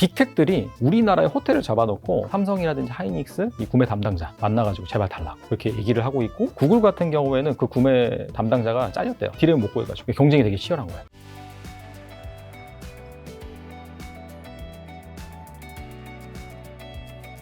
빅텍들이 우리나라에 호텔을 잡아놓고 삼성이라든지 하이닉스 이 구매 담당자 만나가지고 제발 달라고 그렇게 얘기를 하고 있고, 구글 같은 경우에는 그 구매 담당자가 잘렸대요. 딜을 못 구해가지고. 경쟁이 되게 치열한 거예요.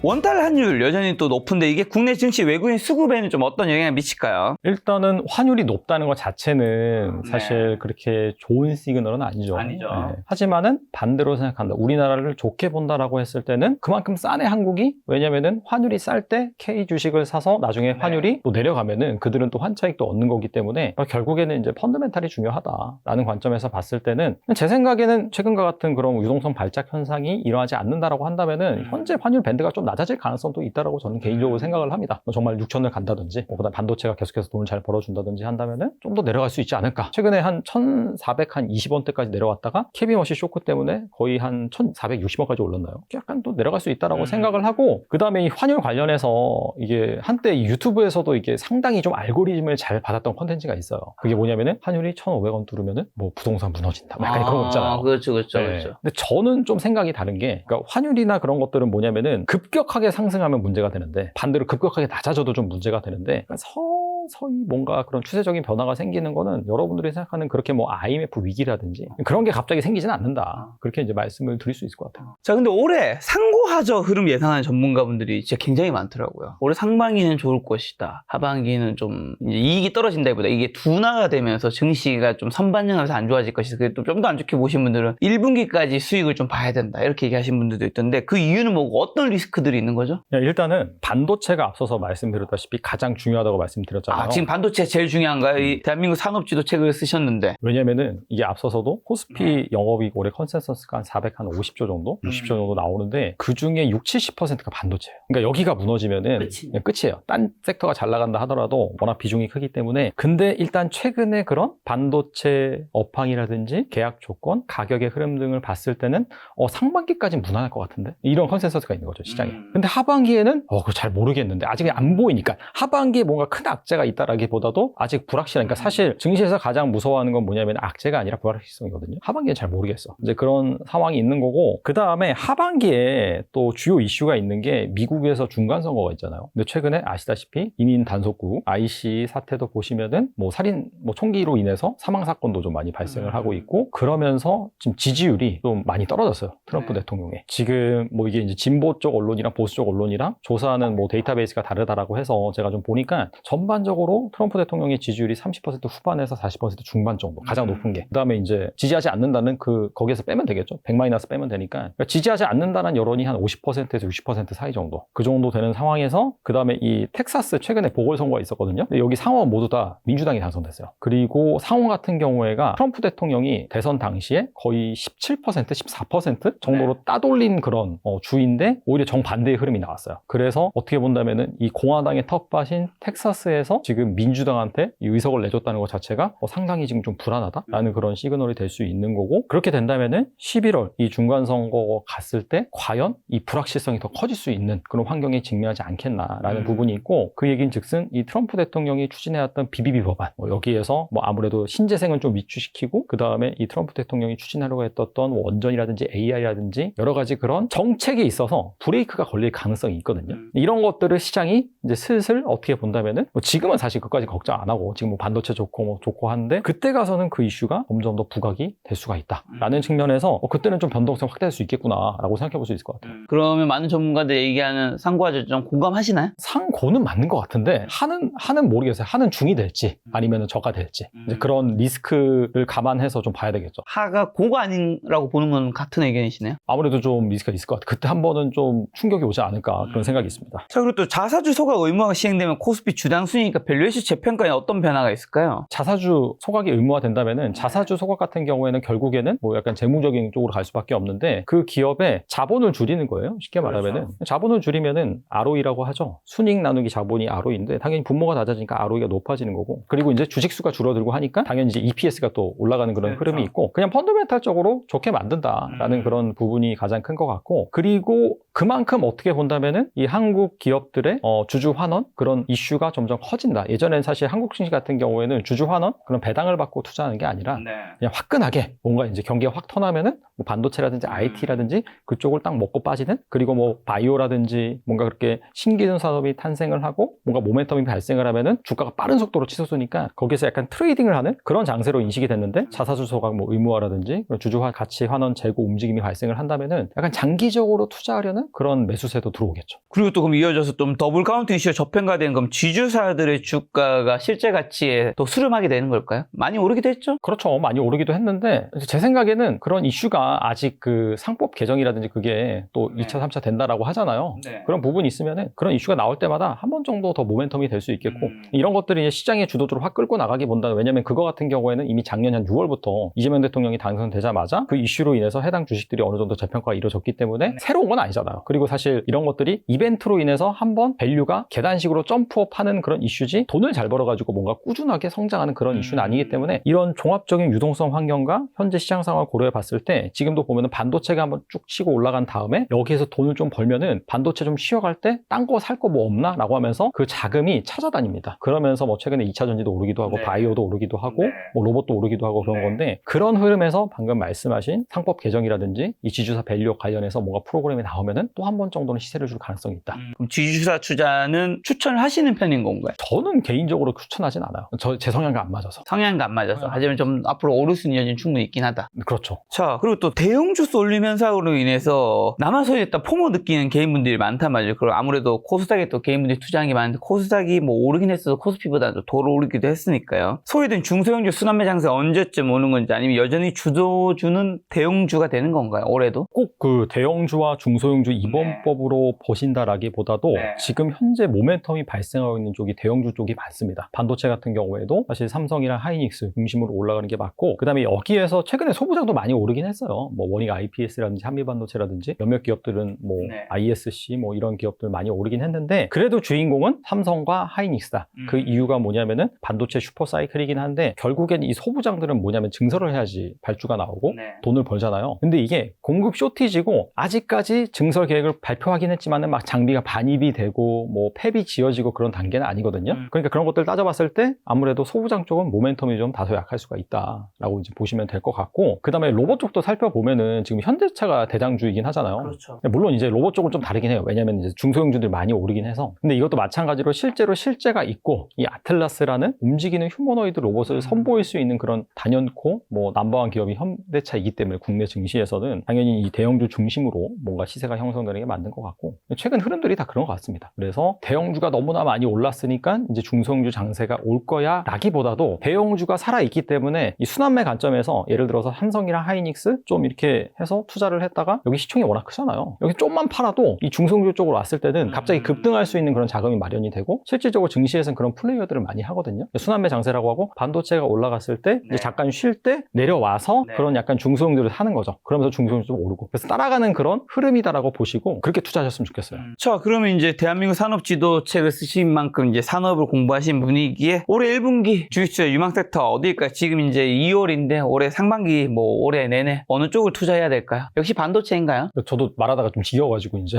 원달러 환율 여전히 또 높은데 이게 국내 증시 외국인 수급에는 좀 어떤 영향을 미칠까요? 일단은 환율이 높다는 것 자체는 사실 네. 그렇게 좋은 시그널은 아니죠. 아니죠. 하지만은 반대로 생각한다. 우리나라를 좋게 본다라고 했을 때는 그만큼 싸네 한국이. 왜냐면은 환율이 쌀 때 K 주식을 사서 나중에 환율이 또 내려가면은 그들은 또 환차익도 얻는 거기 때문에 결국에는 이제 펀더멘탈이 중요하다라는 관점에서 봤을 때는 제 생각에는 최근과 같은 그런 유동성 발작 현상이 일어나지 않는다라고 한다면은 현재 환율 밴드가 좀 낮아질 가능성도 있다라고 저는 개인적으로 생각을 합니다. 정말 6천을 간다든지 그다음 반도체가 계속해서 돈을 잘 벌어준다든지 한다면은 좀 더 내려갈 수 있지 않을까. 최근에 한 1,420원대까지 내려왔다가 캐비머시 쇼크 때문에 거의 한 1,460원까지 올랐나요? 약간 또 내려갈 수 있다라고 생각을 하고, 그다음에 이 환율 관련해서 이게 한때 유튜브에서도 이게 상당히 좀 알고리즘을 잘 받았던 콘텐츠가 있어요. 그게 뭐냐면은 환율이 1,500원 뚫으면은 뭐 부동산 무너진다. 약간 그런 거 있잖아요. 그렇죠. 네. 근데 저는 좀 생각이 다른 게, 그러니까 환율이나 그런 것들은 뭐냐면은 급격하게 상승하면 문제가 되는데 반대로 급격하게 낮아져도 좀 문제가 되는데, 그러니까 서서히 뭔가 그런 추세적인 변화가 생기는 거는 여러분들이 생각하는 그렇게 뭐 IMF 위기라든지 그런 게 갑자기 생기지는 않는다. 그렇게 이제 말씀을 드릴 수 있을 것 같아요. 자, 근데 올해 상고하저 흐름 예상하는 전문가분들이 진짜 굉장히 많더라고요. 올해 상반기는 좋을 것이다. 하반기는 좀 이제 이익이 떨어진다기보다 이게 둔화가 되면서 증시가 좀 선반영하면서 안 좋아질 것이다. 그게 또 좀 더 안 좋게 보신 분들은 1분기까지 수익을 좀 봐야 된다. 이렇게 얘기하신 분들도 있던데 그 이유는 뭐고 어떤 리스크들이 있는 거죠? 일단은 반도체가 앞서서 말씀드렸다시피 가장 중요하다고 말씀드렸잖아요. 지금 반도체 제일 중요한가요? 이 대한민국 산업지도 책을 쓰셨는데. 왜냐면은 이게 앞서서도 코스피 영업이익 올해 컨센서스가 한 450조 정도? 60조 정도 나오는데 그 중에 60, 70%가 반도체예요. 그러니까 여기가 무너지면은 그냥 끝이에요. 딴 섹터가 잘 나간다 하더라도 워낙 비중이 크기 때문에. 근데 일단 최근에 그런 반도체 업황이라든지 계약 조건, 가격의 흐름 등을 봤을 때는 상반기까지는 무난할 것 같은데? 이런 컨센서스가 있는 거죠, 시장에. 근데 하반기에는 그거 잘 모르겠는데 아직 안 보이니까 하반기에 뭔가 큰 악재가 있다라기보다도 아직 불확실하니까. 사실 증시에서 가장 무서워하는 건 뭐냐면 악재가 아니라 불확실성이거든요. 하반기엔 잘 모르겠어. 이제 그런 상황이 있는 거고, 그 다음에 하반기에 또 주요 이슈가 있는 게 미국에서 중간 선거가 있잖아요. 근데 최근에 아시다시피 이민 단속국 IC 사태도 보시면은 뭐 살인, 뭐 총기로 인해서 사망 사건도 좀 많이 발생을 하고 있고, 그러면서 지금 지지율이 좀 많이 떨어졌어요. 트럼프 대통령의. 지금 뭐 이게 이제 진보 쪽 언론이랑 보수 쪽 언론이랑 조사하는 뭐 데이터베이스가 다르다라고 해서 제가 좀 보니까 전반적으로 트럼프 대통령의 지지율이 30% 후반에서 40% 중반 정도, 가장 높은 게. 그다음에 이제 지지하지 않는다는 거기에서 빼면 되겠죠. 100마이너스 빼면 되니까. 그러니까 지지하지 않는다는 여론이 한 50%에서 60% 사이 정도. 그 정도 되는 상황에서 그다음에 이 텍사스 최근에 보궐선거가 있었거든요. 근데 여기 상원 모두 다 민주당이 당선됐어요. 그리고 상원 같은 경우에가 트럼프 대통령이 대선 당시에 거의 17%, 14% 정도로 따돌린 그런 주인데 오히려 정반대의 흐름이 나왔어요. 그래서 어떻게 본다면은 이 공화당의 텃밭인 텍사스에서 지금 민주당한테 이 의석을 내줬다는 것 자체가 상당히 지금 좀 불안하다라는 그런 시그널이 될 수 있는 거고, 그렇게 된다면은 11월 이 중간선거 갔을 때 과연 이 불확실성이 더 커질 수 있는 그런 환경에 직면하지 않겠나라는 부분이 있고, 그 얘기는 즉슨 이 트럼프 대통령이 추진해왔던 BBB 법안, 여기에서 뭐 아무래도 신재생을 좀 위축시키고, 그 다음에 이 트럼프 대통령이 추진하려고 했던 원전이라든지 AI라든지 여러 가지 그런 정책에 있어서 브레이크가 걸릴 가능성이 있거든요. 이런 것들을 시장이 이제 슬슬 어떻게 본다면은 지금은 사실 그까지 걱정 안 하고 지금 뭐 반도체 좋고 뭐 좋고 하는데, 그때 가서는 그 이슈가 점점 더 부각이 될 수가 있다라는 측면에서 그때는 좀 변동성 확대할 수 있겠구나라고 생각해 볼 수 있을 것 같아요. 그러면 많은 전문가들이 얘기하는 상고하저 좀 공감하시나요? 상고는 맞는 것 같은데 하는 모르겠어요. 하는 중이 될지 아니면 저가 될지 이제 그런 리스크를 감안해서 좀 봐야 되겠죠. 하가 고가 아니라고 보는 건 같은 의견이시네요? 아무래도 좀 리스크가 있을 것 같아요. 그때 한 번은 좀 충격이 오지 않을까 그런 생각이 있습니다. 자, 그리고 또 자사주 소각 의무화가 시행되면 코스피 주당 순위니까 밸류에이션 재평가에 어떤 변화가 있을까요? 자사주 소각이 의무화된다면은 자사주 소각 같은 경우에는 결국에는 뭐 약간 재무적인 쪽으로 갈 수밖에 없는데, 그 기업의 자본을 줄이는 거예요. 쉽게 말하면은. 자본을 줄이면은 ROE라고 하죠. 순이익 나누기 자본이 ROE인데 당연히 분모가 낮아지니까 ROE가 높아지는 거고, 그리고 이제 주식수가 줄어들고 하니까 당연히 이제 EPS가 또 올라가는 그런 흐름이 있고, 그냥 펀더멘탈적으로 좋게 만든다라는 그런 부분이 가장 큰 것 같고, 그리고 그만큼 어떻게 본다면은 이 한국 기업들의 주주 환원 그런 이슈가 점점 커진다. 예전엔 사실 한국 증시 같은 경우에는 주주 환원 그런 배당을 받고 투자하는 게 아니라 그냥 화끈하게 뭔가 이제 경기가 확 터나면은 뭐 반도체라든지 IT라든지 그쪽을 딱 먹고 빠지는, 그리고 뭐 바이오라든지 뭔가 그렇게 신기술 산업이 탄생을 하고 뭔가 모멘텀이 발생을 하면은 주가가 빠른 속도로 치솟으니까 거기서 약간 트레이딩을 하는 그런 장세로 인식이 됐는데, 자사주 소각 뭐 의무화라든지 주주 가치 환원 재고 움직임이 발생을 한다면은 약간 장기적으로 투자하려는 그런 매수세도 들어오겠죠. 그리고 또 그럼 이어져서 좀 더블 카운트 이슈가 저평가된 그럼 지주사들의 주가가 실제 가치에 또 수렴하게 되는 걸까요? 많이 오르기도 했죠? 그렇죠. 많이 오르기도 했는데 제 생각에는 그런 이슈가 아직 그 상법 개정이라든지 그게 또 2차, 3차 된다라고 하잖아요. 그런 부분이 있으면은 그런 이슈가 나올 때마다 한 번 정도 더 모멘텀이 될 수 있겠고, 이런 것들이 이제 시장의 주도주로 확 끌고 나가기보다는, 왜냐면 그거 같은 경우에는 이미 작년 한 6월부터 이재명 대통령이 당선되자마자 그 이슈로 인해서 해당 주식들이 어느 정도 재평가가 이루어졌기 때문에 새로운 건 아니잖아요. 그리고 사실 이런 것들이 이벤트로 인해서 한번 밸류가 계단식으로 점프업하는 그런 이슈지, 돈을 잘 벌어가지고 뭔가 꾸준하게 성장하는 그런 이슈는 아니기 때문에, 이런 종합적인 유동성 환경과 현재 시장 상황을 고려해 봤을 때 지금도 보면은 반도체가 한번 쭉 치고 올라간 다음에 여기에서 돈을 좀 벌면은 반도체 좀 쉬어갈 때 딴 거 살 거 뭐 없나? 라고 하면서 그 자금이 찾아다닙니다. 그러면서 뭐 최근에 2차 전지도 오르기도 하고 바이오도 오르기도 하고 뭐 로봇도 오르기도 하고 그런 건데, 그런 흐름에서 방금 말씀하신 상법 개정이라든지 이 지주사 밸류 관련해서 뭔가 프로그램이 나오면은 또 한 번 정도는 시세를 줄 가능성이 있다. 그럼 지주사 투자는 추천을 하시는 편인 건가요? 저는 개인적으로 추천하진 않아요. 제 성향과 안 맞아서. 성향과 안 맞아서. 하지만 좀 앞으로 오를 수 있는 여지는 충분히 있긴 하다. 그렇죠. 자, 그리고 또 대형주 쏠림 현상으로 인해서 남아소였다 포모 느끼는 개인분들이 많단 말이죠. 그리고 아무래도 코스닥에 또 개인분들이 투자한 게 많은데, 코스닥이 뭐 오르긴 했어도 코스피보다 더 오르기도 했으니까요. 소외된 중소형주 순환매 장세 언제쯤 오는 건지, 아니면 여전히 주도주는 대형주가 되는 건가요? 올해도? 꼭 그 대형주와 중소형주 입원법으로 보신다라기보다도 지금 현재 모멘텀이 발생하고 있는 쪽이 대형주 쪽이 많습니다. 반도체 같은 경우에도 사실 삼성이랑 하이닉스 중심으로 올라가는 게 맞고, 그 다음에 여기에서 최근에 소부장도 많이 오르긴 했어요. 뭐 원익 IPS라든지 한미반도체라든지 몇몇 기업들은 뭐 ISC 뭐 이런 기업들 많이 오르긴 했는데, 그래도 주인공은 삼성과 하이닉스다. 그 이유가 뭐냐면은 반도체 슈퍼사이클이긴 한데, 결국엔 이 소부장들은 뭐냐면 증설을 해야지 발주가 나오고 돈을 벌잖아요. 근데 이게 공급 쇼티지고 아직까지 증설 계획을 발표하긴 했지만은 막 장비가 반입이 되고 뭐 팹이 지어지고 그런 단계는 아니거든요. 그러니까 그런 것들 따져봤을 때 아무래도 소부장 쪽은 모멘텀이 좀 다소 약할 수가 있다라고 이제 보시면 될 것 같고, 그 다음에 로봇 쪽도 살펴보면은 지금 현대차가 대장주이긴 하잖아요. 그렇죠. 물론 이제 로봇 쪽은 좀 다르긴 해요. 왜냐면 이제 중소형주들이 많이 오르긴 해서. 근데 이것도 마찬가지로 실제로 실제가 있고, 이 아틀라스라는 움직이는 휴머노이드 로봇을 선보일 수 있는 그런 단연코 뭐 넘버원 기업이 현대차이기 때문에 국내 증시에서는 당연히 이 대형주 중심으로 뭔가 시세가 형성되는 게 맞는 것 같고, 최근 흐름들이 다 그런 것 같습니다. 그래서 대형주가 너무나 많이 올랐으니까 이제 중소형주 장세가 올 거야 라기보다도, 대형주가 살아있기 때문에 이 순환매 관점에서 예를 들어서 삼성이랑 하이닉스 좀 이렇게 해서 투자를 했다가, 여기 시총이 워낙 크잖아요. 여기 좀만 팔아도 이 중소형주 쪽으로 왔을 때는 갑자기 급등할 수 있는 그런 자금이 마련이 되고, 실질적으로 증시에서는 그런 플레이어들을 많이 하거든요. 순환매 장세라고 하고, 반도체가 올라갔을 때 이제 잠깐 쉴 때 내려와서 그런 약간 중소형주를 사는 거죠. 그러면서 중소형주 좀 오르고, 그래서 따라가는 그런 흐름이다라고 보시고 그렇게 투자하셨으면 좋겠어요. 자, 그러면 이제 대한민국 산업지도책을 쓰신 만큼 이제 산업을 공부하신 분이기에 올해 1분기 주식투자 유망 섹터 어디일까요? 지금 이제 2월인데 올해 상반기 뭐 올해 내내 어느 쪽을 투자해야 될까요? 역시 반도체인가요? 저도 말하다가 좀 지겨워가지고 이제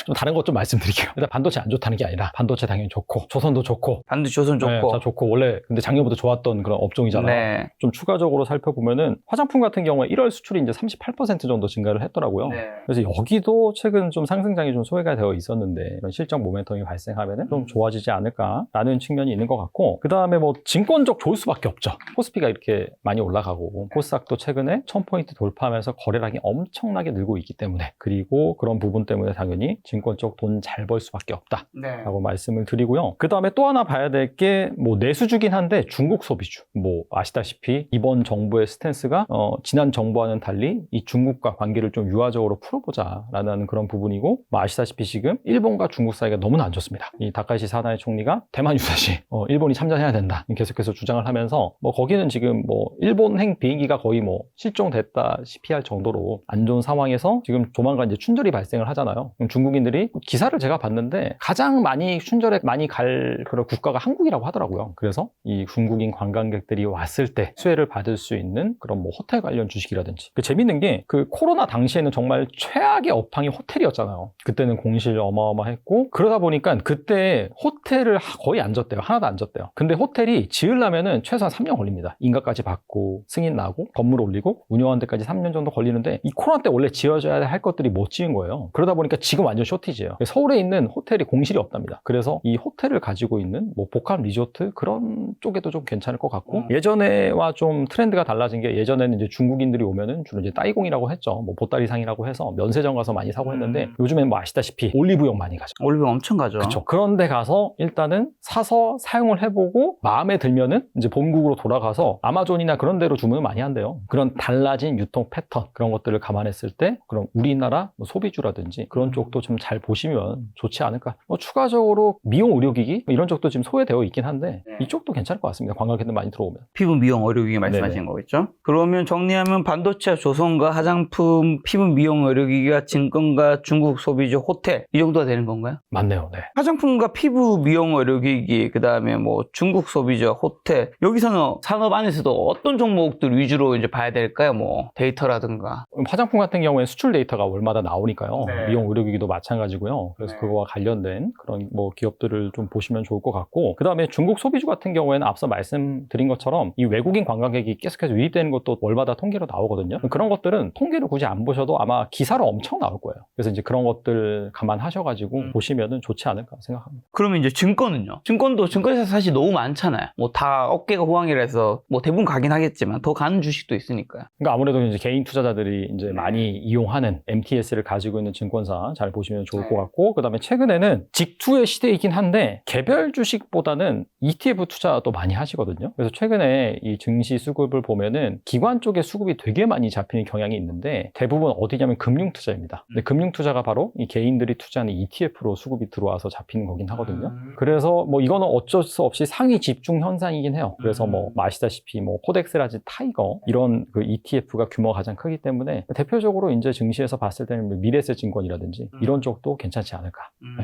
좀 다른 것 좀 말씀드릴게요. 일단 반도체 안 좋다는 게 아니라 반도체 당연히 좋고, 조선도 좋고, 반도체 조선 좋고. 네, 다 좋고, 원래 근데 작년부터 좋았던 그런 업종이잖아요. 좀 추가적으로 살펴보면은 화장품 같은 경우에 1월 수출이 이제 38% 정도 증가를 했더라고요. 그래서 여기도 최근 좀 상승장이 좀 소외가 되어 있었는데, 이런 실적 모멘텀이 발생하면은 좀 좋아지지 않을까라는 측면이 있는 것 같고, 그 다음에 뭐 증권적 좋을 수밖에 없죠. 코스피가 이렇게 많이 올라가고, 코스닥도 최근에 1000포인트 돌파하면서 거래량이 엄청나게 늘고 있기 때문에, 그리고 그런 부분 때문에 당연히 증권적 돈 잘 벌 수밖에 없다라고 말씀을 드리고요. 그 다음에 또 하나 봐야 될 게 뭐 내수주긴 한데 중국 소비주. 뭐 아시다시피 이번 정부의 스탠스가 지난 정부와는 달리 이 중국과 관계를 좀 유화적으로 풀어보자라는 그런 부분이고, 뭐 아시다시피 지금 일본과 중국 사이가 너무나 안 좋습니다. 이 다카이시 사나이 총리가 대만 유사시 일본이 참전해야 된다 계속해서 주장을 하면서, 뭐 거기는 지금 뭐 일본행 비행기가 거의 뭐 실종됐다시피 할 정도로 안 좋은 상황에서 지금 조만간 이제 춘절이 발생을 하잖아요. 중국인들이 기사를 제가 봤는데 가장 많이 춘절에 많이 갈 그런 국가가 한국이라고 하더라고요. 그래서 이 중국인 관광객들이 왔을 때 수혜를 받을 수 있는 그런 뭐 호텔 관련 주식이라든지, 재밌는 게 그 코로나 당시에는 정말 최악의 업황이 호텔이었잖아요. 그때는 공실 어마어마했고 그러다 보니까 그때 호텔을 거의 안 졌대요. 하나도 안 졌대요. 근데 호텔이 지으려면은 최소한 3년 걸립니다. 인가까지 받고 승인 나고 건물 올리고 운영하는 데까지 3년 정도 걸리는데 이 코로나 때 원래 지어져야 할 것들이 못 지은 거예요. 그러다 보니까 지금 완전 쇼티지예요. 서울에 있는 호텔이 공실이 없답니다. 그래서 이 호텔을 가지고 있는 뭐 복합 리조트 그런 쪽에도 좀 괜찮을 것 같고 예전에와 좀 트렌드가 달라진 게 예전에는 이제 중국인들이 오면은 주로 이제 따이공이라고 했죠. 뭐 보따리상이라고 해서 면세점 가서 많이 사고 했는데 요즘엔 뭐 아시다시피 올리브영 많이 가죠. 올리브영 엄청 가죠. 그렇죠. 그런데 가서 일단은 사서 사용을 해보고 마음에 들면은 이제 본국으로 돌아가서 아마존이나 그런 데로 주문을 많이 한대요. 그런 달라진 유통 패턴 그런 것들을 감안했을 때 그럼 우리나라 뭐 소비주라든지 그런 쪽도 좀 잘 보시면 좋지 않을까. 뭐 추가적으로 미용 의료기기 이런 쪽도 지금 소외되어 있긴 한데 이쪽도 괜찮을 것 같습니다. 관광객들 많이 들어오면. 피부 미용 의료기기 말씀하시는 거겠죠? 그러면 정리하면 반도체, 조선과 화장품, 피부 미용 의료기기가 증권과 중국 소비주, 호텔 이 정도가 되는 건가요? 맞네요. 네. 화장품과 피부 미용 의료기기 그다음에 뭐 중국 소비주, 호텔 여기서는 산업 안에서도 어떤 종목들 위주로 이제 봐야 될까요? 뭐 데이터라든가. 화장품 같은 경우에 수출 데이터가 월마다 나오니까요. 네. 미용 의료기기도 마찬가지고요. 그래서 그거와 관련된 그런 뭐 기업들을 좀 보시면 좋을 것 같고 그 다음에 중국 소비주 같은 경우에는 앞서 말씀드린 것처럼 이 외국인 관광객이 계속해서 유입되는 것도 월마다 통계로 나오거든요. 그런 것들은 통계를 굳이 안 보셔도 아마 기사로 엄청 나올 거예요. 그래서 이제 그런 것들 감안하셔가지고 보시면은 좋지 않을까 생각합니다. 그러면 이제 증권은요? 증권도 증권회사 사실 너무 많잖아요. 뭐 다 어깨가 호황이라 해서 뭐 대부분 가긴 하겠지만 더 가는 주식도 있으니까요. 그러니까 아무래도 이제 개인 투자자들이 이제 많이 이용하는 MTS를 가지고 있는 증권사 잘 보시면 좋을 것 같고 그 다음에 최근에는 직투의 시대이긴 한데 개별 주식보다는 ETF 투자도 많이 하시거든요. 그래서 최근에 이 증시 수급을 보면은 기관 쪽에 수급이 되게 많이 잡히는 경향이 있는데 대부분 어디냐면 금융 투자입니다. 근데 금융 투자가 바로 이 개인들이 투자하는 ETF로 수급이 들어와서 잡히는 거긴 하거든요. 그래서 뭐 이거는 어쩔 수 없이 상위 집중 현상이긴 해요. 그래서 뭐 아시다시피 뭐 코덱스라든지 타이거 이런 그 ETF가 규모가 가장 크기 때문에 대표적으로 이제 증시에서 봤을 때는 미래에셋증권이라든지 이런 쪽도 괜찮지 않을까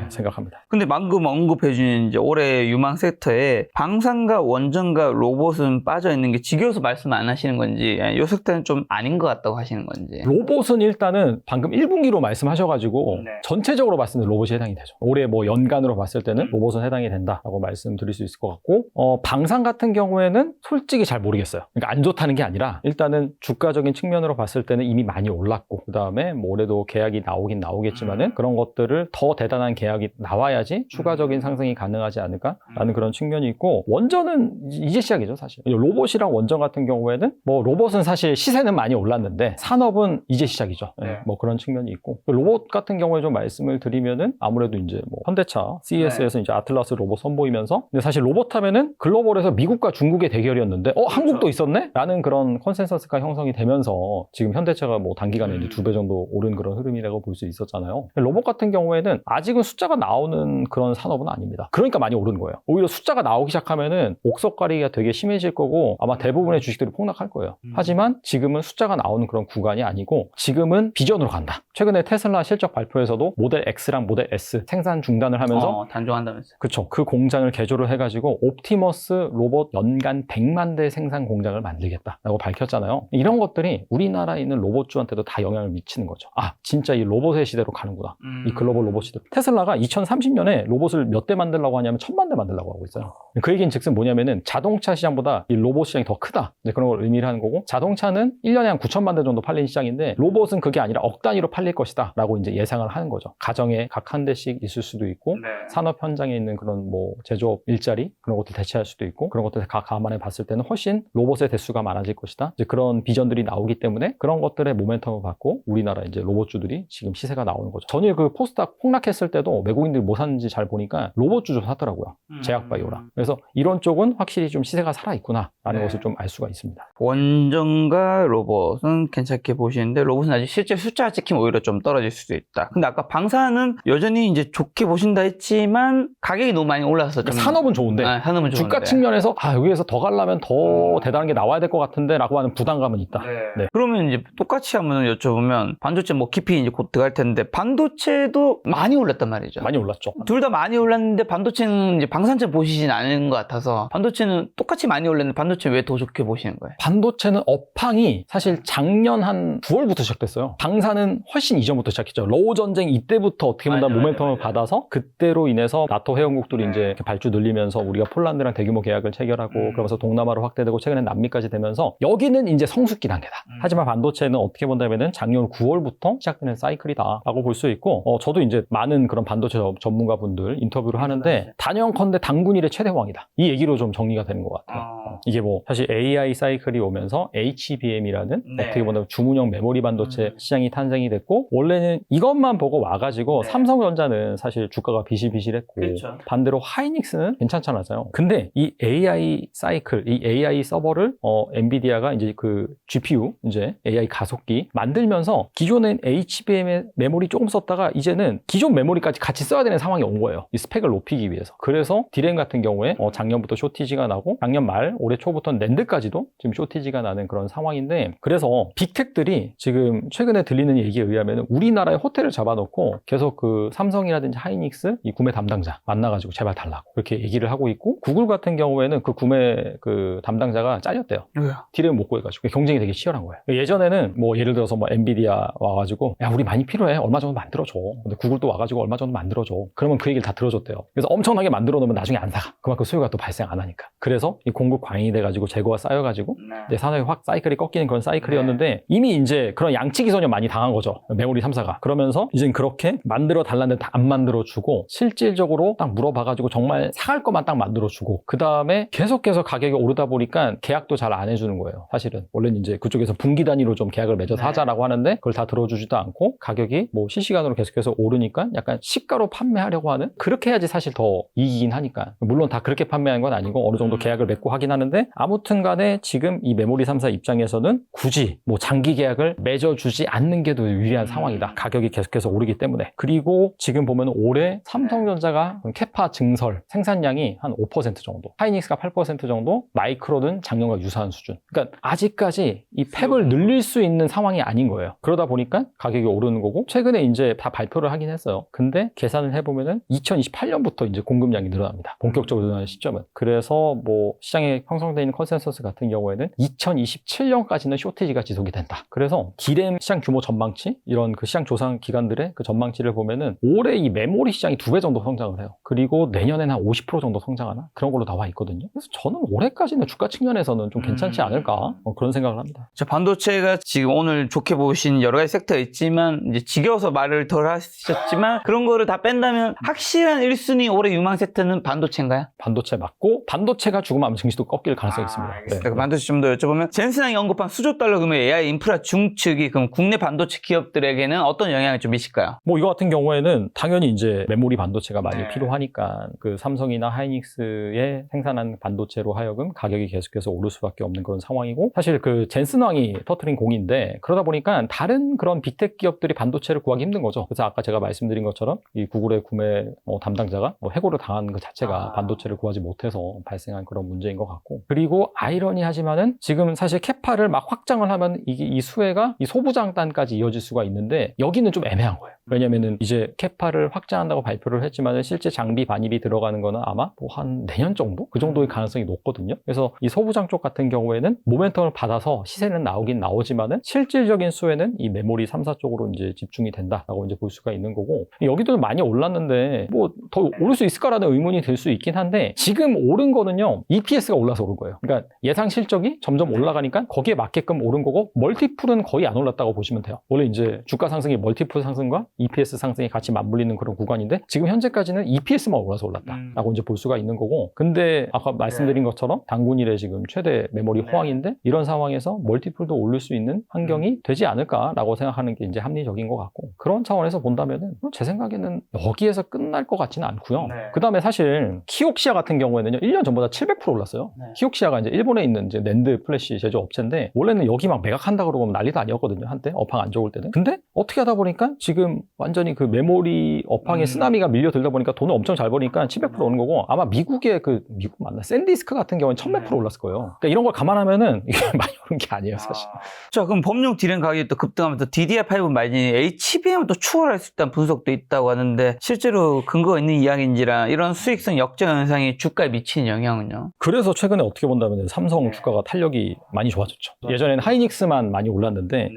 생각합니다. 근데 방금 언급해준 이제 올해 유망 섹터에 방산과 원전과 로봇은 빠져 있는 게 지겨워서 말씀 안 하시는 건지 이 섹터는 좀 아닌 것 같다고 하시는 건지. 로봇은 일단은 방금 1분기로 말씀하셔가지고 전체적으로 봤을 때 로봇이 해당이 되죠. 올해 뭐 연간으로 봤을 때는 로봇은 해당이 된다라고 말씀드릴 수 있을 것 같고 방산 같은 경우에는 솔직히 잘 모르겠어요. 그러니까 안 좋다는 게 아니라 일단은 주가적인 측면으로 봤을 때는 이미 많이 올랐고 그 다음에 뭐 올해도 계약이 나오긴 나오겠지만은 그런 것들을 더 대단한 계약이 나와야지 추가적인 상승이 가능하지 않을까라는 그런 측면이 있고 원전은 이제 시작이죠 사실. 로봇이랑 원전 같은 경우에는 뭐 로봇은 사실 시세는 많이 올랐는데 산업은 이제 시작이죠. 뭐 그런 측면이 있고 로봇 같은 경우에 좀 말씀을 드리면은 아무래도 이제 뭐 현대차 CES에서 이제 아틀라스 로봇 선보이면서 근데 사실 로봇 하면은 글로벌에서 미국과 중국의 대결이었는데 한국도 있었네? 라는 그런 컨센서스가 형성이 되면서 지금 현대차가 뭐 단기간에 이제 2배 정도 오른 그런 흐름이라고 볼 수 있었잖아요. 로봇 같은 경우에는 아직은 숫자가 나오는 그런 산업은 아닙니다. 그러니까 많이 오른 거예요. 오히려 숫자가 나오기 시작하면은 옥석가리기가 되게 심해질 거고 아마 대부분의 주식들이 폭락할 거예요. 하지만 지금은 숫자가 나오는 그런 구간이 아니고 지금은 비전으로 간다. 최근에 테슬라 실적 발표에서도 모델 X랑 모델 S 생산 중단을 하면서 단종한다면서요. 그렇죠. 그 공장을 개조를 해가지고 옵티머스 로봇 연간 100만 대 생산 공장을 만들겠다라고 밝혔잖아요. 이런 것들이 우리나라에 있는 로봇주한테도 다 영향을 미치는 거죠. 진짜 이 로봇의 시대로 가는구나. 이 글로벌 로봇 시대. 테슬라가 2030년에 로봇을 몇 대 만들려고 하냐면 1000만 대 만들려고 하고 있어요. 그 얘기는 즉슨 뭐냐면은 자동차 시장보다 이 로봇 시장이 더 크다. 그런 걸 의미를 하는 거고 자동차는 1년에 한 9천만 대 정도 팔리는 시장인데 로봇은 그게 아니라 억 단위로 팔릴 것이다 라고 이제 예상을 하는 거죠. 가정에 각 한 대씩 있을 수도 있고 산업 현장에 있는 그런 뭐 제조업 일자리 그런 것들 대체할 수도 있고 그런 것들 다 감안해 봤을 때는 훨씬 로봇의 대수가 많아질 것이다. 이제 그런 비전들이 나오기 때문에 그런 것들의 모멘텀을 받고 우리나라 이제 로봇주들이 지금 시세가 나오는 거죠. 전일 그 코스닥 폭락했을 때도 외국인들이 뭐 샀는지 잘 보니까 로봇주 좀 샀더라고요. 제약바이오랑. 그래서 이런 쪽은 확실히 좀 시세가 살아있구나 라는 것을 좀 알 수가 있습니다. 원전과 로봇은 괜찮게 보시는데 로봇은 아직 실제 숫자가 찍히면 오히려 좀 떨어질 수도 있다. 근데 아까 방사는 여전히 이제 좋게 보신다 했지만 가격이 너무 많이 올라서 좀 산업은 좋은데 산업은 좋은데 주가 측면에서 여기에서 더 가려면 더 대단한 게 나와야 될 것 같은데 라고 하는 부담감은 있다. 네. 그러면 이제 똑같이 한번 여쭤보면 반도체 뭐 깊이 이제 곧 들어갈 텐데 반도체도 많이 올랐단 말이죠. 많이 올랐죠. 둘 다 많이 올랐는데 반도체는 이제 방산점 보시진 않은 것 같아서 반도체는 똑같이 많이 올랐는데 반도체 왜 더 좋게 보시는 거예요? 반도체는 업황이 사실 작년 한 9월부터 시작됐어요. 방사는 훨씬 이전부터 2014년부터 시작했죠. 러우 전쟁 이때부터 어떻게 보면 모멘텀을 받아서 그때로 인해서 나토 회원국들이 이제 이렇게 발주 늘리면서 우리가 폴란드랑 대규모 계약을 체결하고 그러면서 동남아로 확대되고 최근에 남미까지 되면서 여기는 이제 성숙기 단계다. 하지만 반도체는 어떻게 본다면은 작년 9월부터 시작되는 사이클이다라고 볼 수 있고 저도 이제 많은 그런 반도체 전문가분들 인터뷰를 하는데 단연컨대 당군일의 최대왕이다. 이 얘기로 좀 정리가 되는 것 같아요. 이게 뭐 사실 AI 사이클이 오면서 HBM이라는 어떻게 보면 주문형 메모리 반도체 시장이 탄생이 됐고 원래는 이것만 보고 와가지고 삼성전자는 사실 주가가 비실비실했고 그렇죠. 반대로 하이닉스는 괜찮잖아요. 근데 이 AI 사이클, 이 AI 서버를 엔비디아가 이제 그 GPU 이제 AI 가속기 만들면서 기존엔 HBM의 메모리 조금 썼다가 이제는 기존 메모리까지 같이 써야 되는 상황이 온 거예요. 이 스펙을 높이기 위해서. 그래서 디램 같은 경우에 작년부터 쇼티지가 나고 작년 말 올해 초부터는 낸드까지도 지금 쇼티지가 나는 그런 상황인데 그래서 빅텍들이 지금 최근에 들리는 얘기에 의하면 우리나라에 호텔을 잡아놓고 계속 그 삼성이라든지 하이닉스 이 구매 담당자 만나가지고 제발 달라고 그렇게 얘기를 하고 있고 구글 같은 경우에는 그 구매 그 담당자가 잘렸대요. 왜요? 디램 못 구해가지고 경쟁이 되게 치열한 거예요. 예전에는 뭐 예를 들어서 뭐 엔비디아 와가지고 야 우리 많이 필요해 얼마 정도 만들어줘. 근데 구글도 와가지고 얼마 정도 만들어줘. 그러면 그 얘기를 다 들어줬대요. 그래서 엄청나게 만들어 놓으면 나중에 안 사가. 그만큼 수요가 또 발생 안 하니까. 그래서 이 공급 과잉이 돼가지고 재고가 쌓여가지고 이제 산업이 확 사이클이 꺾이는 그런 사이클이었는데 이미 이제 그런 양치기 전혀 많이 당한 거죠. 메모리 3사가. 그러면서 이젠 그렇게 만들어 달라는데 다 안 만들어주고 실질적으로 딱 물어봐가지고 정말 사갈 것만 딱 만들어주고 그 다음에 계속해서 가격이 오르다 보니까 계약도 잘 안 해주는 거예요. 사실은 원래는 이제 그쪽에서 분기 단위로 좀 계약을 맺어서 하자라고 하는데 그걸 다 들어주지도 않고 가격이 뭐 실시간으로 계속해서 오르니까 약간 시가로 판매하려고 하는 그렇게 해야지 사실 더 이익이긴 하니까 물론 다 그렇게 판매한 건 아니고 어느 정도 계약을 맺고 하긴 하는데 아무튼 간에 지금 이 메모리 3사 입장에서는 굳이 뭐 장기 계약을 맺어주지 않는 게 더 유리한 상황이다. 가격이 계속해서 오르기 때문에. 그리고 지금 보면 올해 삼성전자가 캐파 증설 생산량이 한 5% 정도, 하이닉스가 8% 정도, 마이크론은 작년과 유사한 수준. 그러니까 아직까지 이 팹을 늘릴 수 있는 상황이 아닌 거예요. 그러다 보니까 가격이 오르는 거고 최근에 이제 다 발표를 하긴 했어요. 근데 계산을 해보면은 2028년부터 이제 공급량이 늘어납니다. 본격적으로 늘어나는 시점은. 그래서 뭐 시장에 형성되어 있는 컨센서스 같은 경우에는 2027년까지는 쇼티지가 지속이 된다. 그래서 디램 시장 규모 전망치 이런 그 시장 조사 기관들의 그 전망치를 보면은 올해 이 메모리 시장이 2배 정도 성장을 해요. 그리고 내년에는 한 50% 정도 성장하나 그런 걸로 나와 있거든요. 그래서 저는 올해까지는 주가 측면에서는 좀 괜찮지 않을까 그런 생각을 합니다. 자, 반도체가 지금 오늘 좋게 보신 여러 가지 섹터가 있지만 이제 지겨워서 말을 덜 하셨지만 그런 거를 다 뺀다면 확실한 1순위 올해 유망 섹터는 반도체인가요? 반도체 맞고 반도체가 죽으면 아마 증시도 꺾일 가능성이 있습니다. 알겠습니다. 반도체 좀 더 여쭤보면 젠슨왕이 언급한 수조 달러 규모의 AI 인프라 중축이 그럼 국내 반도체 기업들에게는 어떤 영향을 좀 미칠까요? 뭐 이거 같은 경우에는 당연히 이제 메모리 반도체가 많이 필요하니까 그 삼성이나 하이닉스의 생산한 반도체로 하여금 가격이 계속해서 오를 수밖에 없는 그런 상황이고 사실 그 젠슨 왕이 터트린 공인데 그러다 보니까 다른 그런 빅텍 기업들이 반도체를 구하기 힘든 거죠. 그래서 아까 제가 말씀드린 것처럼 이 구글의 구매 담당자가 해고를 당한 그 자체가 반도체를 구하지 못해서 발생한 그런 문제인 것 같고 그리고 아이러니하지만은 지금 사실 캐파를 막 확장을 하면 이 수혜가 이 소부장단까지 이어질 수가 있는데 여기는 좀 애매한 거예요. 왜냐면은 이제 캐파를 확장한다고 발표를 했지만은 실제 장비 반입이 들어가는 거는 아마 뭐 한 내년 정도? 그 정도의 가능성이 높거든요. 그래서 이 소부장 쪽 같은 경우에는 모멘텀을 받아서 시세는 나오긴 나오지만은 실질적인 수혜는 이 메모리 3사 쪽으로 이제 집중이 된다라고 이제 볼 수가 있는 거고 여기도 많이 올랐는데 뭐 더 오를 수 있을까라는 의문이 들 수 있긴 한데 지금 오른 거는요 EPS가 올라서 오른 거예요. 그러니까 예상 실적이 점점 올라가니까 거기에 맞게끔 오른 거고 멀티플은 거의 안 올랐다고 보시면 돼요. 원래 이제 주가 상승이 멀티플 상승과 EPS 상승이 같이 맞물리는 그런 구간인데 지금 현재까지는 EPS만 올라서 올랐다라고 이제 볼 수가 있는 거고 근데 아까 말씀드린 것처럼 당군일의 지금 최대 메모리 호황인데 이런 상황에서 멀티플도 오를 수 있는 환경이 되지 않을까라고 생각하는 게 이제 합리적인 것 같고 그런 차원에서 본다면은 제 생각에는 여기에서 끝날 것 같지는 않고요. 그 다음에 사실 키옥시아 같은 경우에는요 1년 전보다 700% 올랐어요. 키옥시아가 이제 일본에 있는 이제 낸드 플래시 제조 업체인데 원래는 여기 막 매각한다 그러고 난리도 아니었거든요 한때 업황 안 좋을 때는. 근데 어떻게 하다 보니까 지금 완전히 그 메모리 업황에 쓰나미가 밀려들다 보니까 돈을 엄청 잘 버니까 700% 오는 거고 아마 미국의 미국 맞나 샌디스크 같은 경우는 1100% 올랐을 거예요. 그러니까 이런 걸 감안하면은 이게 많이 오른 게 아니에요 사실. 자 그럼 범용 디램 가격이 또 급등하면서 DDR5 마진이 HBM을 또 추월할 수 있다는 분석도 있다고 하는데 실제로 근거가 있는 이야기인지라 이런 수익성 역전 현상이 주가에 미치는 영향은요? 그래서 최근에 어떻게 본다면 삼성 주가가 탄력이 많이 좋아졌죠. 예전에는 하이닉스만 많이 올랐는데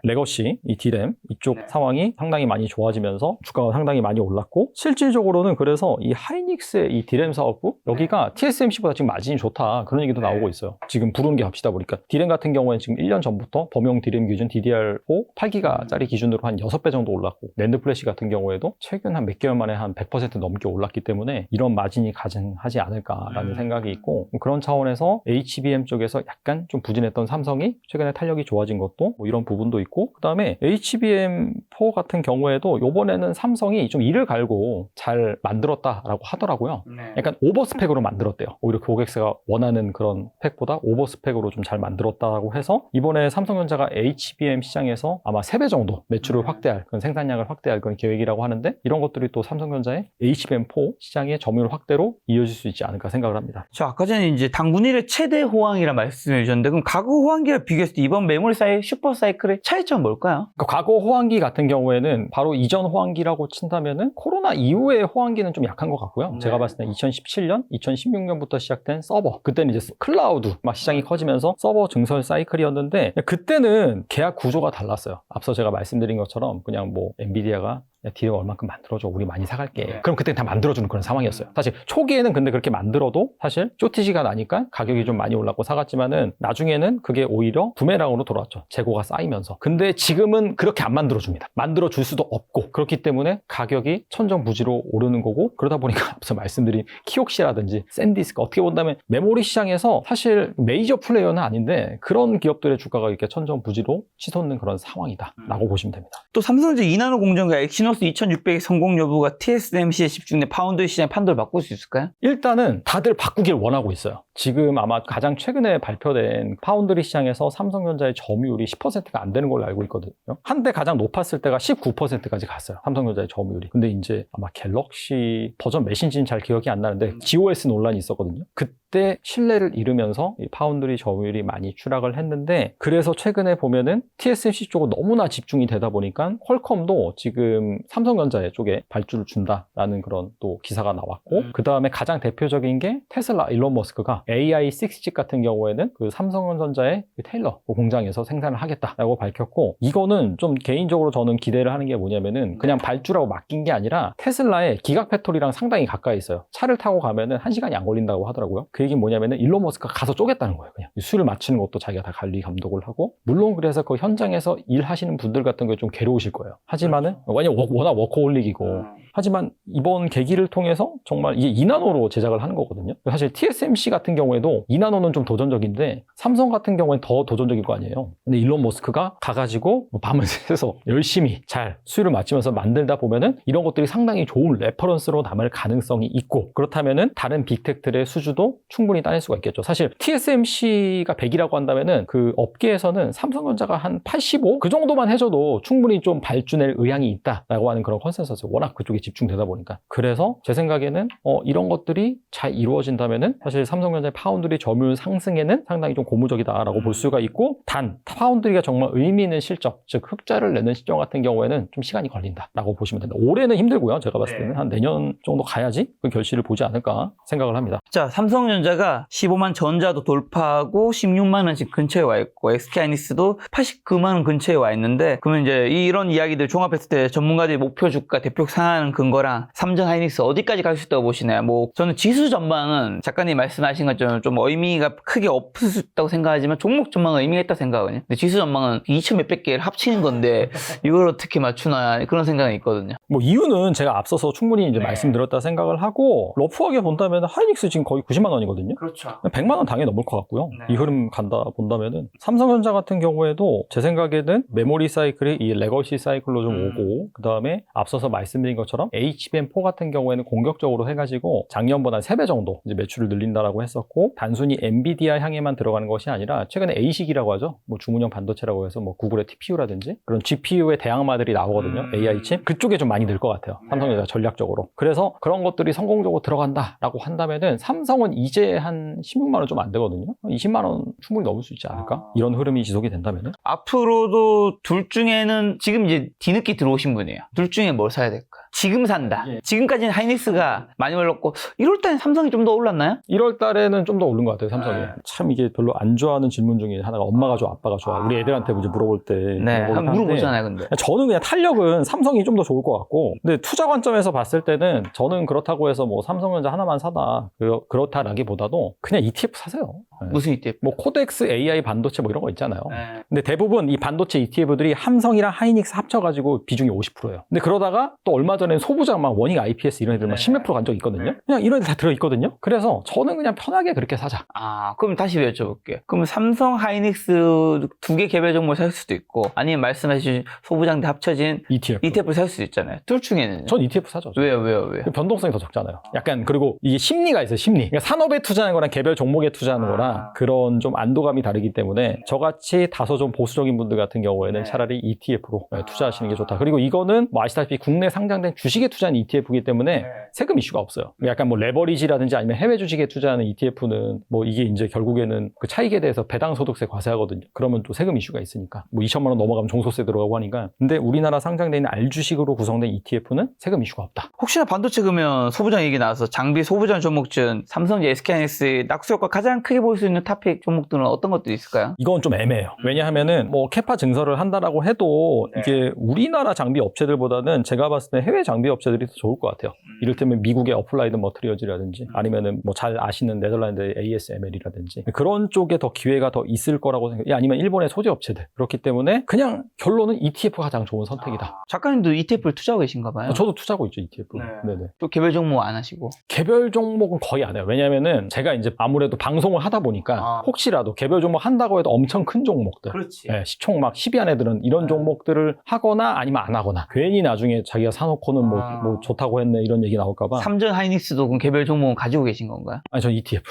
레거시 이 디램 이쪽 네. 상황이 상당히 많이 좋아지면서 주가가 상당히 많이 올랐고 실질적으로는 그래서 이 하이닉스의 이 디램 사업부 여기가 TSMC보다 지금 마진이 좋다 그런 얘기도 네. 나오고 있어요. 지금 부르는 게 합시다 보니까 디램 같은 경우에는 지금 1년 전부터 범용 디램 기준 DDR4 8기가짜리 기준으로 한 6배 정도 올랐고 낸드 플래시 같은 경우에도 최근 한 몇 개월 만에 한 100% 넘게 올랐기 때문에 이런 마진이 가증하지 않을까라는 생각이 있고 그런 차원에서 HBM 쪽에서 약간 좀 부진했던 삼성이 최근에 탄력이 좋아진 것도 뭐 이런 부분도 있고 그 다음에 HBM4 같은 경우에도 요번에는 삼성이 좀 이를 갈고 잘 만들었다라고 하더라고요. 약간 오버스펙으로 만들었대요. 오히려 고객사가 원하는 그런 스펙보다 오버스펙으로 좀 잘 만들었다고 해서 이번에 삼성전자가 HBM 시장에서 아마 3배 정도 매출을 확대할 그런 생산량을 확대할 그런 계획이라고 하는데 이런 것들이 또 삼성전자의 HBM4 시장의 점유율 확대로 이어질 수 있지 않을까 생각을 합니다. 저 아까 전에 이제 당군일의 최대 호황이라 말씀해 주셨는데 그럼 과거 호황기랑 비교했을 때 이번 메모리 슈퍼 사이클의 차이점은 뭘까요? 그러니까 과거 호황기 같은 경우에는 바로 이전 호황기라고 친다면은 코로나 이후의 호황기는 좀 약한 것 같고요. 네. 제가 봤을 때 2017년, 2016년부터 시작된 서버 그때는 이제 클라우드 막 시장이 커지면서 서버 증설 사이클이었는데 그때는 계약 구조가 달랐어요. 앞서 제가 말씀드린 것처럼 그냥 뭐 엔비디아가 야, 디램 얼만큼 만들어줘. 우리 많이 사갈게. 네. 그럼 그때 다 만들어주는 그런 상황이었어요. 사실 초기에는 근데 그렇게 만들어도 사실 쇼티지가 나니까 가격이 좀 많이 올랐고 사갔지만은 나중에는 그게 오히려 부메랑으로 돌아왔죠. 재고가 쌓이면서. 근데 지금은 그렇게 안 만들어줍니다. 만들어줄 수도 없고 그렇기 때문에 가격이 천정부지로 오르는 거고 그러다 보니까 앞서 말씀드린 키옥시라든지 샌디스크 어떻게 본다면 메모리 시장에서 사실 메이저 플레이어는 아닌데 그런 기업들의 주가가 이렇게 천정부지로 치솟는 그런 상황이다라고 보시면 됩니다. 또 삼성전자 2나노 공정과 엑시노스 2600의 성공 여부가 TSMC에 집중된 파운드리 시장의 판도를 바꿀 수 있을까요? 일단은 다들 바꾸길 원하고 있어요. 지금 아마 가장 최근에 발표된 파운드리 시장에서 삼성전자의 점유율이 10%가 안 되는 걸로 알고 있거든요. 한때 가장 높았을 때가 19%까지 갔어요. 삼성전자의 점유율이. 근데 이제 아마 갤럭시 버전 몇인지는 잘 기억이 안 나는데 GOS 논란이 있었거든요. 그때 신뢰를 잃으면서 이 파운드리 점유율이 많이 추락을 했는데 그래서 최근에 보면은 TSMC 쪽으로 너무나 집중이 되다 보니까 퀄컴도 지금 삼성전자 쪽에 발주를 준다라는 그런 또 기사가 나왔고 그 다음에 가장 대표적인 게 테슬라 일론 머스크가 AI6칩 같은 경우에는 그 삼성전자의 그 테일러 공장에서 생산을 하겠다라고 밝혔고 이거는 좀 개인적으로 저는 기대를 하는 게 뭐냐면은 그냥 발주라고 맡긴 게 아니라 테슬라의 기가팩토리랑 상당히 가까이 있어요. 차를 타고 가면은 1시간이 안 걸린다고 하더라고요. 그 얘기는 뭐냐면은 일론 머스크가 가서 쪼겠다는 거예요. 그냥 수를 맞추는 것도 자기가 다 관리 감독을 하고 물론 그래서 그 현장에서 일하시는 분들 같은 게 좀 괴로우실 거예요. 하지만은 왜냐면 워낙 워커홀릭이고 하지만 이번 계기를 통해서 정말 이게 2나노로 제작을 하는 거거든요. 사실 TSMC 같은 경우에도 2나노는 좀 도전적인데 삼성 같은 경우에는 더 도전적일 거 아니에요. 근데 일론 머스크가 가가지고 밤을 새서 열심히 잘 수율을 맞추면서 만들다 보면은 이런 것들이 상당히 좋은 레퍼런스로 남을 가능성이 있고 그렇다면은 다른 빅텍들의 수주도 충분히 따낼 수가 있겠죠. 사실 TSMC가 100이라고 한다면은 그 업계에서는 삼성전자가 한 85? 그 정도만 해줘도 충분히 좀 발주낼 의향이 있다라고 하는 그런 컨센서스 워낙 그쪽에 집중되다 보니까 그래서 제 생각에는 이런 것들이 잘 이루어진다면은 사실 삼성전자의 파운드리 점유율 상승에는 상당히 좀 고무적이다라고 볼 수가 있고 단 파운드리가 정말 의미 있는 실적 즉 흑자를 내는 시점 같은 경우에는 좀 시간이 걸린다라고 보시면 된다. 올해는 힘들고요. 제가 봤을 때는 한 내년 정도 가야지 그 결실을 보지 않을까 생각을 합니다. 자, 삼성전자가 15만 전자도 돌파하고 16만 원 지금 근처에 와 있고 SK하이닉스도 89만 원 근처에 와 있는데 그러면 이제 이런 이야기들 종합했을 때 전문가들이 목표 주가 대표 상하는 근거랑 삼성 하이닉스 어디까지 갈 수 있다고 보시나요? 뭐 저는 지수 전망은 작가님 말씀하신 것처럼 좀 의미가 크게 없을 수 있다고 생각하지만 종목 전망은 의미가 있다고 생각하거든요. 근데 지수 전망은 2천 몇백 개를 합치는 건데 이걸 어떻게 맞추나 그런 생각이 있거든요. 뭐 이유는 제가 앞서서 충분히 이제 말씀드렸다 생각을 하고 러프하게 본다면 하이닉스 지금 거의 90만 원이거든요. 그렇죠. 100만 원 당연히 넘을 것 같고요. 이 흐름 간다 본다면은 삼성전자 같은 경우에도 제 생각에는 메모리 사이클이 이 레거시 사이클로 좀 오고 그 다음에 앞서서 말씀드린 것처럼 HBM4 같은 경우에는 공격적으로 해가지고 작년보다 3배 정도 이제 매출을 늘린다라고 했었고 단순히 엔비디아 향에만 들어가는 것이 아니라 최근에 ASIC이라고 하죠. 뭐 주문형 반도체라고 해서 뭐 구글의 TPU라든지 그런 GPU의 대항마들이 나오거든요. AI 칩 그쪽에 좀 많이 늘 것 같아요. 삼성전자 전략적으로. 그래서 그런 것들이 성공적으로 들어간다라고 한다면은 삼성은 이제 한 16만 원 좀 안 되거든요. 20만 원 충분히 넘을 수 있지 않을까? 이런 흐름이 지속이 된다면은 앞으로도 둘 중에는 지금 이제 뒤늦게 들어오신 분이에요. 둘 중에 뭘 사야 될까? 지금 지금 산다. 예. 지금까지는 하이닉스가 많이 올랐고 1월 달에 삼성이 좀 더 올랐나요? 1월 달에는 좀 더 오른 것 같아요, 삼성이. 네. 참 이게 별로 안 좋아하는 질문 중에 하나가 엄마가 좋아, 아빠가 좋아. 우리 애들한테 이제 물어볼 때. 네, 그런 거긴 한번 한데 물어보잖아요, 근데. 저는 그냥 탄력은 삼성이 좀 더 좋을 것 같고, 근데 투자 관점에서 봤을 때는 저는 그렇다고 해서 뭐 삼성전자 하나만 사다, 그렇다라기보다도 그냥 ETF 사세요. 네. 무슨 ETF? 뭐 코덱스 AI 반도체 뭐 이런 거 있잖아요. 네. 근데 대부분 이 반도체 ETF들이 함성이랑 하이닉스 합쳐가지고 비중이 50%예요. 근데 그러다가 또 얼마 전에 소부장 막 워닝 IPS 이런 애들 막 10몇 프로 간 적 있거든요. 그냥 이런 애들 다 들어있거든요. 그래서 저는 그냥 편하게 그렇게 사자. 아, 그럼 다시 여쭤볼게요. 그럼 삼성 하이닉스 두 개 개별 종목을 살 수도 있고, 아니면 말씀하신 소부장대 합쳐진 ETF를 살 수도 있잖아요. 둘 중에는. 전 ETF 사죠. 왜요? 변동성이 더 적잖아요. 약간 그리고 이게 심리가 있어요. 심리. 그러니까 산업에 투자하는 거랑 개별 종목에 투자하는 거랑 그런 좀 안도감이 다르기 때문에 저같이 다소 좀 보수적인 분들 같은 경우에는 차라리 ETF로 투자하시는 게 좋다. 그리고 이거는 뭐 아시다시피 국내 상장된 주식에 투자하는 ETF이기 때문에 세금 이슈가 없어요. 약간 뭐 레버리지라든지 아니면 해외 주식에 투자하는 ETF는 뭐 이게 이제 결국에는 그 차익에 대해서 배당 소득세 과세하거든요. 그러면 또 세금 이슈가 있으니까 뭐 2천만 원 넘어가면 종소세 들어가고 하니까. 근데 우리나라 상장돼 있는 알주식으로 구성된 ETF는 세금 이슈가 없다. 혹시나 반도체 그러면 소부장 얘기 나와서 장비 소부장 종목 중 삼성전자, SK하이닉스 낙수효과 가장 크게 볼 수 있는 탑픽 종목들은 어떤 것들이 있을까요? 이건 좀 애매해요. 왜냐하면은 뭐 캐파 증설을 한다라고 해도 이게 우리나라 장비 업체들보다는 제가 봤을 때 해외 장비 업체들이 더 좋을 것 같아요. 이를테면 미국의 어플라이드 머트리얼즈라든지 아니면은 뭐 잘 아시는 네덜란드의 ASML이라든지 그런 쪽에 더 기회가 더 있을 거라고 생각해요. 아니면 일본의 소재 업체들. 그렇기 때문에 그냥 결론은 ETF가 가장 좋은 선택이다. 작가님도 ETF를 투자하고 계신가 봐요. 저도 투자하고 있죠, ETF. 네네. 또 개별 종목 안 하시고. 개별 종목은 거의 안 해요. 왜냐면은 제가 이제 아무래도 방송을 하다 보니까 혹시라도 개별 종목 한다고 해도 엄청 큰 종목들. 그렇지. 네, 시총 막 10위 안 애들은 이런 종목들을 하거나 아니면 안 하거나 괜히 나중에 자기가 사놓고는 뭐 좋다고 했네 이런 얘기 나올까봐. 삼전 하이닉스도 그럼 개별 종목은 가지고 계신 건가요? 아니, 전 ETF.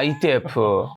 ETF.